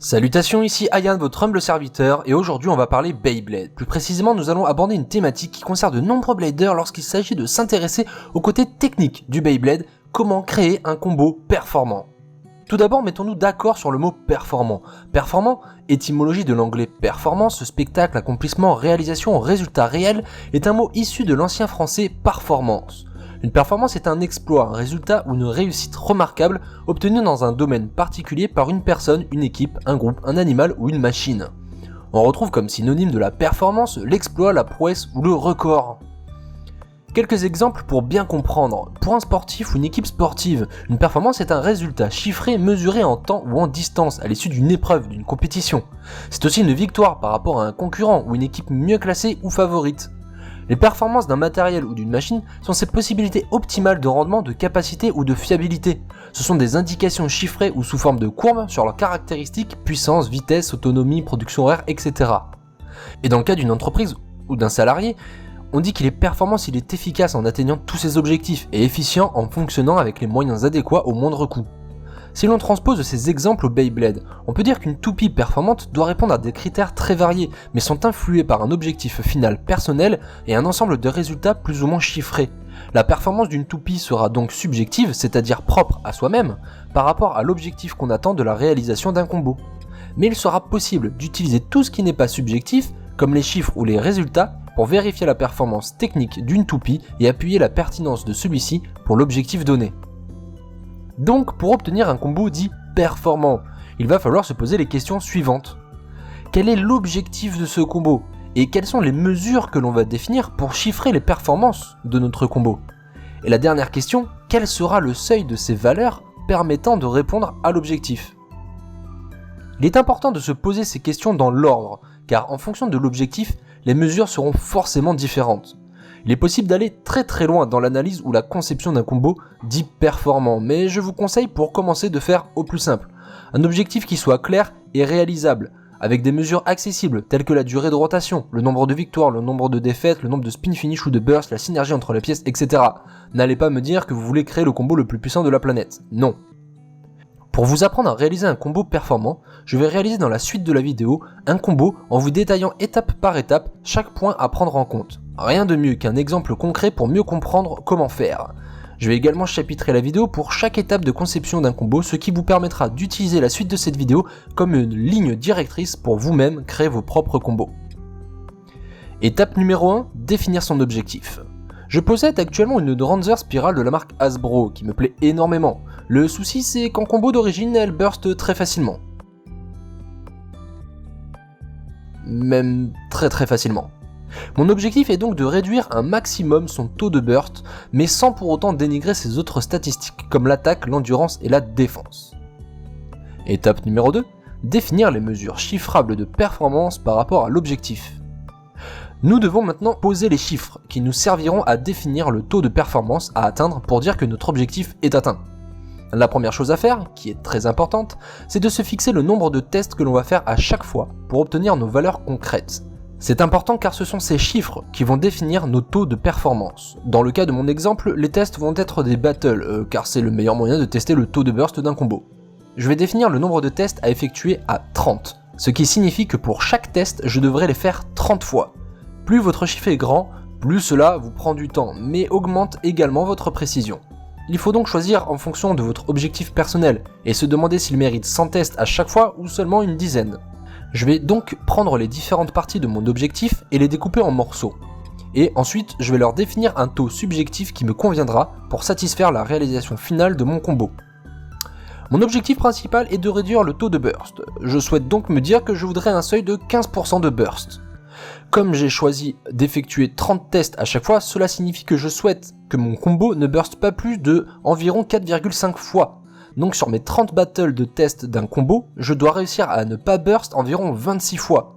Salutations, ici Ayan, votre humble serviteur, et aujourd'hui on va parler Beyblade. Plus précisément, nous allons aborder une thématique qui concerne de nombreux bladers lorsqu'il s'agit de s'intéresser au côté technique du Beyblade, comment créer un combo performant. Tout d'abord, mettons-nous d'accord sur le mot performant. Performant, étymologie de l'anglais performance, spectacle, accomplissement, réalisation, résultat réel, est un mot issu de l'ancien français performance. Une performance est un exploit, un résultat ou une réussite remarquable obtenue dans un domaine particulier par une personne, une équipe, un groupe, un animal ou une machine. On retrouve comme synonyme de la performance l'exploit, la prouesse ou le record. Quelques exemples pour bien comprendre. Pour un sportif ou une équipe sportive, une performance est un résultat chiffré mesuré en temps ou en distance à l'issue d'une épreuve, d'une compétition. C'est aussi une victoire par rapport à un concurrent ou une équipe mieux classée ou favorite. Les performances d'un matériel ou d'une machine sont ses possibilités optimales de rendement, de capacité ou de fiabilité. Ce sont des indications chiffrées ou sous forme de courbes sur leurs caractéristiques, puissance, vitesse, autonomie, production horaire, etc. Et dans le cas d'une entreprise ou d'un salarié, on dit qu'il est performant s'il est efficace en atteignant tous ses objectifs et efficient en fonctionnant avec les moyens adéquats au moindre coût. Si l'on transpose ces exemples au Beyblade, on peut dire qu'une toupie performante doit répondre à des critères très variés, mais sont influés par un objectif final personnel et un ensemble de résultats plus ou moins chiffrés. La performance d'une toupie sera donc subjective, c'est-à-dire propre à soi-même, par rapport à l'objectif qu'on attend de la réalisation d'un combo. Mais il sera possible d'utiliser tout ce qui n'est pas subjectif, comme les chiffres ou les résultats, pour vérifier la performance technique d'une toupie et appuyer la pertinence de celui-ci pour l'objectif donné. Donc, pour obtenir un combo dit performant, il va falloir se poser les questions suivantes. Quel est l'objectif de ce combo ? Et quelles sont les mesures que l'on va définir pour chiffrer les performances de notre combo ? Et la dernière question, quel sera le seuil de ces valeurs permettant de répondre à l'objectif ? Il est important de se poser ces questions dans l'ordre, car en fonction de l'objectif, les mesures seront forcément différentes. Il est possible d'aller très loin dans l'analyse ou la conception d'un combo dit performant, mais je vous conseille pour commencer de faire au plus simple. Un objectif qui soit clair et réalisable, avec des mesures accessibles telles que la durée de rotation, le nombre de victoires, le nombre de défaites, le nombre de spin finish ou de burst, la synergie entre les pièces, etc. N'allez pas me dire que vous voulez créer le combo le plus puissant de la planète. Non. Pour vous apprendre à réaliser un combo performant, je vais réaliser dans la suite de la vidéo un combo en vous détaillant étape par étape chaque point à prendre en compte. Rien de mieux qu'un exemple concret pour mieux comprendre comment faire. Je vais également chapitrer la vidéo pour chaque étape de conception d'un combo, ce qui vous permettra d'utiliser la suite de cette vidéo comme une ligne directrice pour vous-même créer vos propres combos. Étape numéro 1, définir son objectif. Je possède actuellement une Ranzer Spiral de la marque Hasbro qui me plaît énormément. Le souci c'est qu'en combo d'origine elle burst très facilement. Même très facilement. Mon objectif est donc de réduire un maximum son taux de burst, mais sans pour autant dénigrer ses autres statistiques comme l'attaque, l'endurance et la défense. Étape numéro 2, définir les mesures chiffrables de performance par rapport à l'objectif. Nous devons maintenant poser les chiffres qui nous serviront à définir le taux de performance à atteindre pour dire que notre objectif est atteint. La première chose à faire, qui est très importante, c'est de se fixer le nombre de tests que l'on va faire à chaque fois pour obtenir nos valeurs concrètes. C'est important car ce sont ces chiffres qui vont définir nos taux de performance. Dans le cas de mon exemple, les tests vont être des battles, car c'est le meilleur moyen de tester le taux de burst d'un combo. Je vais définir le nombre de tests à effectuer à 30, ce qui signifie que pour chaque test, je devrais les faire 30 fois. Plus votre chiffre est grand, plus cela vous prend du temps, mais augmente également votre précision. Il faut donc choisir en fonction de votre objectif personnel, et se demander s'il mérite 100 tests à chaque fois ou seulement une dizaine. Je vais donc prendre les différentes parties de mon objectif et les découper en morceaux. Et ensuite, je vais leur définir un taux subjectif qui me conviendra pour satisfaire la réalisation finale de mon combo. Mon objectif principal est de réduire le taux de burst. Je souhaite donc me dire que je voudrais un seuil de 15% de burst. Comme j'ai choisi d'effectuer 30 tests à chaque fois, cela signifie que je souhaite que mon combo ne burst pas plus de environ 4,5 fois. Donc sur mes 30 battles de tests d'un combo, je dois réussir à ne pas burst environ 26 fois.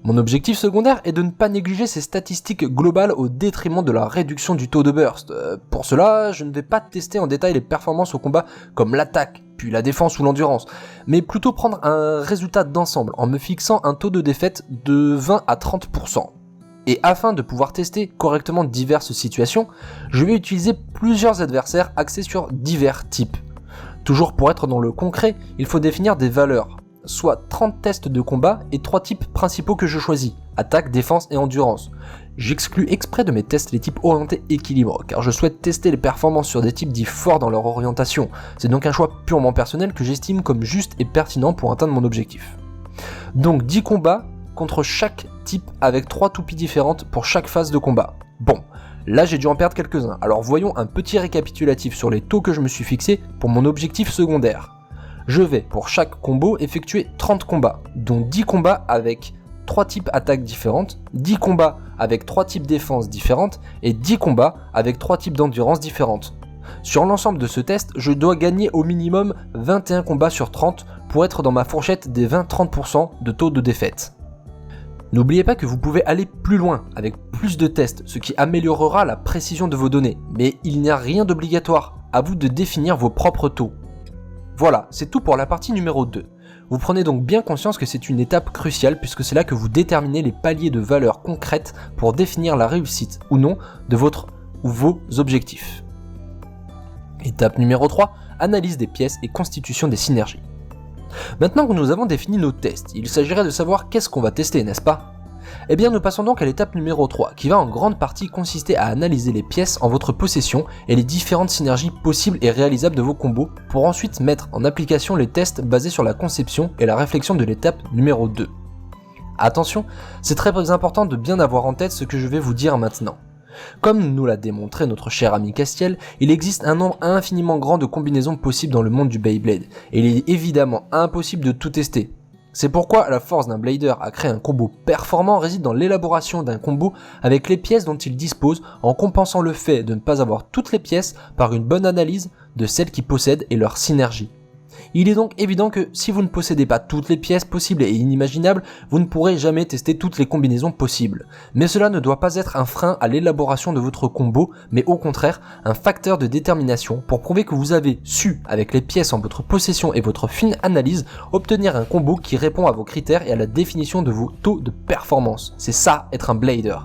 Mon objectif secondaire est de ne pas négliger ces statistiques globales au détriment de la réduction du taux de burst. Pour cela, je ne vais pas tester en détail les performances au combat comme l'attaque, puis la défense ou l'endurance, mais plutôt prendre un résultat d'ensemble en me fixant un taux de défaite de 20 à 30%. Et afin de pouvoir tester correctement diverses situations, je vais utiliser plusieurs adversaires axés sur divers types. Toujours pour être dans le concret, il faut définir des valeurs, soit 30 tests de combat et 3 types principaux que je choisis, attaque, défense et endurance. J'exclus exprès de mes tests les types orientés équilibre, car je souhaite tester les performances sur des types dits forts dans leur orientation. C'est donc un choix purement personnel que j'estime comme juste et pertinent pour atteindre mon objectif. Donc 10 combats contre chaque type avec 3 toupies différentes pour chaque phase de combat. Bon, là j'ai dû en perdre quelques-uns, alors voyons un petit récapitulatif sur les taux que je me suis fixé pour mon objectif secondaire. Je vais pour chaque combo effectuer 30 combats, dont 10 combats avec 3 types attaques différentes, 10 combats avec 3 types défense différentes et 10 combats avec 3 types d'endurance différentes. Sur l'ensemble de ce test, je dois gagner au minimum 21 combats sur 30 pour être dans ma fourchette des 20-30% de taux de défaite. N'oubliez pas que vous pouvez aller plus loin avec plus de tests, ce qui améliorera la précision de vos données, mais il n'y a rien d'obligatoire, à vous de définir vos propres taux. Voilà, c'est tout pour la partie numéro 2. Vous prenez donc bien conscience que c'est une étape cruciale puisque c'est là que vous déterminez les paliers de valeurs concrètes pour définir la réussite ou non de votre ou vos objectifs. Étape numéro 3, analyse des pièces et constitution des synergies. Maintenant que nous avons défini nos tests, il s'agirait de savoir qu'est-ce qu'on va tester, n'est-ce pas ? Eh bien nous passons donc à l'étape numéro 3, qui va en grande partie consister à analyser les pièces en votre possession et les différentes synergies possibles et réalisables de vos combos, pour ensuite mettre en application les tests basés sur la conception et la réflexion de l'étape numéro 2. Attention, c'est très important de bien avoir en tête ce que je vais vous dire maintenant. Comme nous l'a démontré notre cher ami Castiel, il existe un nombre infiniment grand de combinaisons possibles dans le monde du Beyblade, et il est évidemment impossible de tout tester. C'est pourquoi la force d'un blader à créer un combo performant réside dans l'élaboration d'un combo avec les pièces dont il dispose, en compensant le fait de ne pas avoir toutes les pièces par une bonne analyse de celles qu'il possède et leur synergie. Il est donc évident que si vous ne possédez pas toutes les pièces possibles et inimaginables, vous ne pourrez jamais tester toutes les combinaisons possibles. Mais cela ne doit pas être un frein à l'élaboration de votre combo, mais au contraire un facteur de détermination pour prouver que vous avez su, avec les pièces en votre possession et votre fine analyse, obtenir un combo qui répond à vos critères et à la définition de vos taux de performance. C'est ça, être un blader.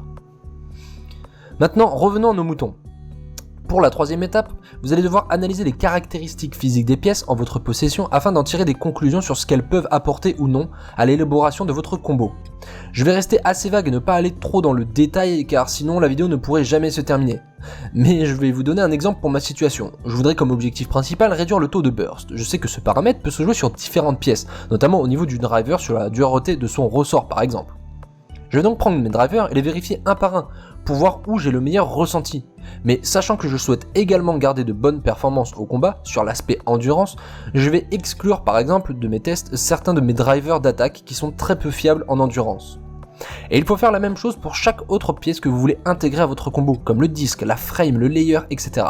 Maintenant, revenons à nos moutons. Pour la troisième étape, vous allez devoir analyser les caractéristiques physiques des pièces en votre possession afin d'en tirer des conclusions sur ce qu'elles peuvent apporter ou non à l'élaboration de votre combo. Je vais rester assez vague et ne pas aller trop dans le détail car sinon la vidéo ne pourrait jamais se terminer. Mais je vais vous donner un exemple pour ma situation. Je voudrais comme objectif principal réduire le taux de burst. Je sais que ce paramètre peut se jouer sur différentes pièces, notamment au niveau du driver sur la dureté de son ressort par exemple. Je vais donc prendre mes drivers et les vérifier un par un pour voir où j'ai le meilleur ressenti. Mais sachant que je souhaite également garder de bonnes performances au combat sur l'aspect endurance, je vais exclure par exemple de mes tests certains de mes drivers d'attaque qui sont très peu fiables en endurance. Et il faut faire la même chose pour chaque autre pièce que vous voulez intégrer à votre combo, comme le disque, la frame, le layer, etc.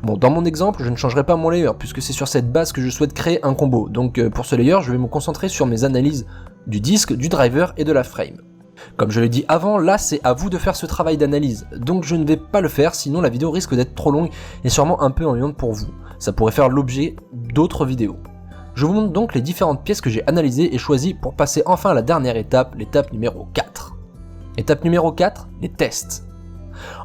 Bon, dans mon exemple, je ne changerai pas mon layer puisque c'est sur cette base que je souhaite créer un combo, donc pour ce layer, je vais me concentrer sur mes analyses du disque, du driver et de la frame. Comme je l'ai dit avant, là c'est à vous de faire ce travail d'analyse, donc je ne vais pas le faire sinon la vidéo risque d'être trop longue et sûrement un peu ennuyante pour vous. Ça pourrait faire l'objet d'autres vidéos. Je vous montre donc les différentes pièces que j'ai analysées et choisies pour passer enfin à la dernière étape, l'étape numéro 4. Étape numéro 4, les tests.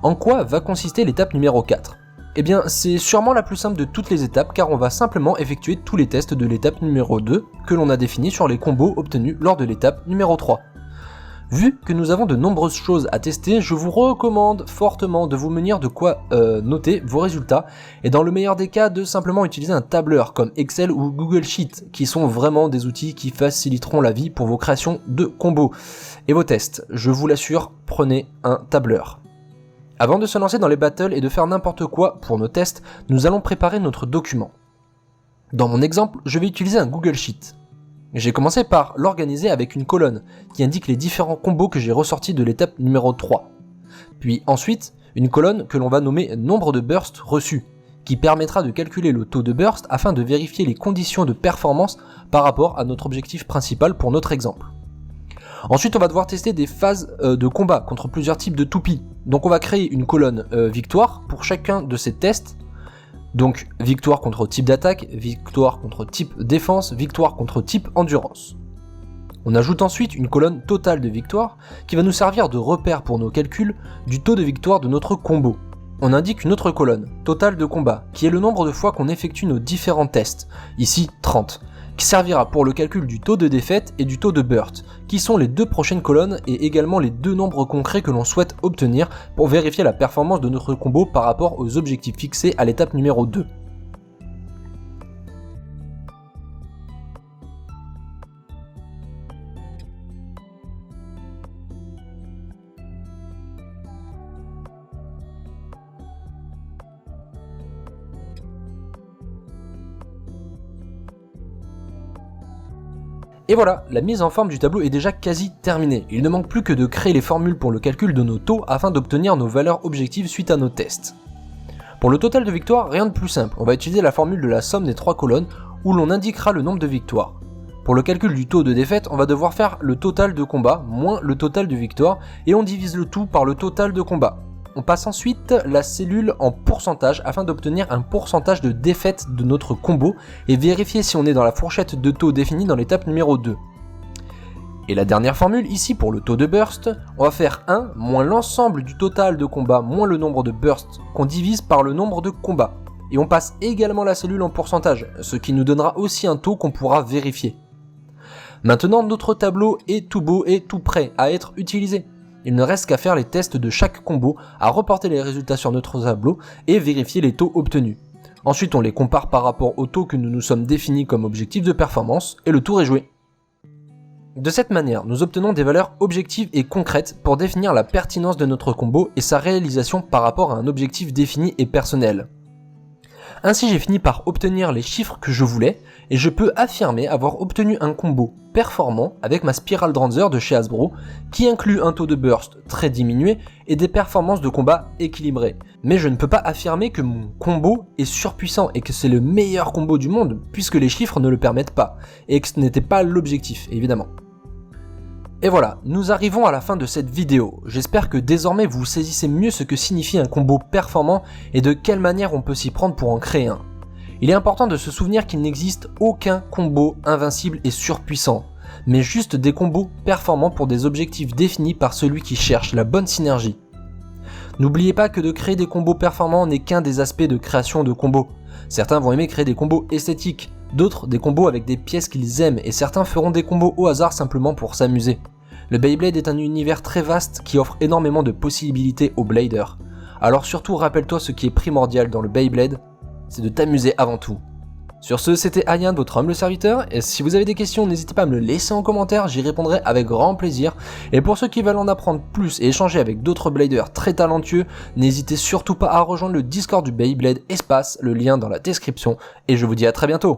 En quoi va consister l'étape numéro 4 ? Eh bien c'est sûrement la plus simple de toutes les étapes car on va simplement effectuer tous les tests de l'étape numéro 2 que l'on a définis sur les combos obtenus lors de l'étape numéro 3. Vu que nous avons de nombreuses choses à tester, je vous recommande fortement de vous munir de quoi noter vos résultats et dans le meilleur des cas de simplement utiliser un tableur comme Excel ou Google Sheet qui sont vraiment des outils qui faciliteront la vie pour vos créations de combos et vos tests. Je vous l'assure, prenez un tableur. Avant de se lancer dans les battles et de faire n'importe quoi pour nos tests, nous allons préparer notre document. Dans mon exemple, je vais utiliser un Google Sheet. J'ai commencé par l'organiser avec une colonne qui indique les différents combos que j'ai ressortis de l'étape numéro 3. Puis ensuite, une colonne que l'on va nommer nombre de bursts reçus, qui permettra de calculer le taux de burst afin de vérifier les conditions de performance par rapport à notre objectif principal pour notre exemple. Ensuite, on va devoir tester des phases de combat contre plusieurs types de toupies. Donc on va créer une colonne victoire pour chacun de ces tests. Donc victoire contre type d'attaque, victoire contre type défense, victoire contre type endurance. On ajoute ensuite une colonne totale de victoire qui va nous servir de repère pour nos calculs du taux de victoire de notre combo. on indique une autre colonne, total de combat, qui est le nombre de fois qu'on effectue nos différents tests, ici 30, qui servira pour le calcul du taux de défaite et du taux de burst, qui sont les deux prochaines colonnes et également les deux nombres concrets que l'on souhaite obtenir pour vérifier la performance de notre combo par rapport aux objectifs fixés à l'étape numéro 2. Et voilà, la mise en forme du tableau est déjà quasi terminée. Il ne manque plus que de créer les formules pour le calcul de nos taux afin d'obtenir nos valeurs objectives suite à nos tests. Pour le total de victoires, rien de plus simple, on va utiliser la formule de la somme des trois colonnes où l'on indiquera le nombre de victoires. Pour le calcul du taux de défaite, on va devoir faire le total de combat moins le total de victoires et on divise le tout par le total de combat. On passe ensuite la cellule en pourcentage afin d'obtenir un pourcentage de défaite de notre combo et vérifier si on est dans la fourchette de taux définie dans l'étape numéro 2. Et la dernière formule, ici pour le taux de burst, on va faire 1 moins l'ensemble du total de combat moins le nombre de bursts qu'on divise par le nombre de combats. Et on passe également la cellule en pourcentage, ce qui nous donnera aussi un taux qu'on pourra vérifier. Maintenant, notre tableau est tout beau et tout prêt à être utilisé. Il ne reste qu'à faire les tests de chaque combo, à reporter les résultats sur notre tableau et vérifier les taux obtenus. Ensuite, on les compare par rapport aux taux que nous nous sommes définis comme objectif de performance et le tour est joué. De cette manière, nous obtenons des valeurs objectives et concrètes pour définir la pertinence de notre combo et sa réalisation par rapport à un objectif défini et personnel. Ainsi, j'ai fini par obtenir les chiffres que je voulais et je peux affirmer avoir obtenu un combo performant avec ma Spiral Dranzer de chez Hasbro qui inclut un taux de burst très diminué et des performances de combat équilibrées. Mais je ne peux pas affirmer que mon combo est surpuissant et que c'est le meilleur combo du monde puisque les chiffres ne le permettent pas et que ce n'était pas l'objectif évidemment. Et voilà, nous arrivons à la fin de cette vidéo. J'espère que désormais vous saisissez mieux ce que signifie un combo performant et de quelle manière on peut s'y prendre pour en créer un. Il est important de se souvenir qu'il n'existe aucun combo invincible et surpuissant, mais juste des combos performants pour des objectifs définis par celui qui cherche la bonne synergie. N'oubliez pas que de créer des combos performants n'est qu'un des aspects de création de combos. Certains vont aimer créer des combos esthétiques, d'autres des combos avec des pièces qu'ils aiment et certains feront des combos au hasard simplement pour s'amuser. Le Beyblade est un univers très vaste qui offre énormément de possibilités aux bladers. Alors surtout rappelle-toi ce qui est primordial dans le Beyblade, c'est de t'amuser avant tout. Sur ce, c'était Ayan, votre humble serviteur, et si vous avez des questions, n'hésitez pas à me le laisser en commentaire, j'y répondrai avec grand plaisir. Et pour ceux qui veulent en apprendre plus et échanger avec d'autres bladers très talentueux, n'hésitez surtout pas à rejoindre le Discord du Beyblade Espace, le lien dans la description, et je vous dis à très bientôt.